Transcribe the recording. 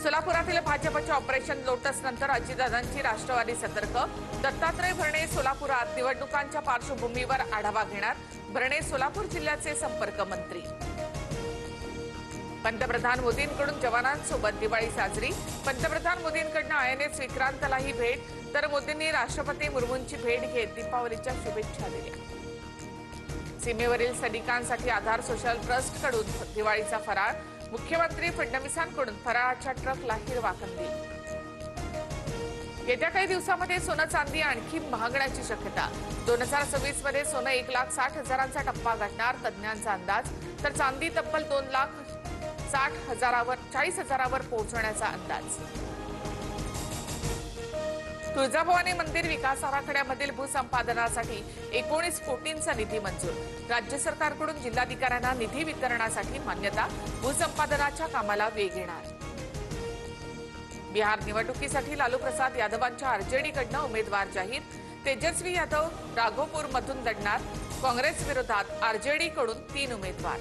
सोलापुरातील भाजपच्या operation lotus नंतर अजितदादांची राष्ट्रवादी सतर्क। दत्तात्रय भरणे सोलापुरात निवडणुकांच्या पार्श्वभूमीवर आढावा घेणार। भरणे सोलापूर जिल्ह्याचे संपर्क मंत्री। पंतप्रधान मोदींकडून जवानांसोबत दिवाळी साजरी। पंतप्रधान मोदींकडून INS विक्रांतलाही भेट, तर मोदींनी राष्ट्रपती मुर्मूंची भेट घेत दीपावलीच्या शुभेच्छा दिल्या। सीमेवरील सैनिकांसाठी आधार सोशल ट्रस्ट कडून दिवाळीचा फराळ। मुख्यमंत्री फडणवीसांकडून फराळाच्या ट्रकला हिरवा कंदील। येत्या काही दिवसांमध्ये सोनं चांदी आणखी महागण्याची शक्यता। 2026 मध्ये सोनं 1,60,000चा टप्पा गाठणार तज्ञांचा अंदाज, तर चांदी तब्बल 2,40,000वर पोहोचण्याचा अंदाज। तुळजाभवानी मंदिर विकास आराखड्यामधील भूसंपादनासाठी 19 कोटींचा निधी मंजूर। राज्य सरकारकडून जिल्हाधिकाऱ्यांना निधी वितरणासाठी मान्यता। भूसंपादनाच्या कामाला वेग येणार। बिहार निवडणुकीसाठी लालू प्रसाद यादवांच्या आरजेडीकडून उमेदवार जाहीर। तेजस्वी यादव राघोपूरमधून लढणार। काँग्रेस विरोधात आरजेडीकडून 3 उमेदवार।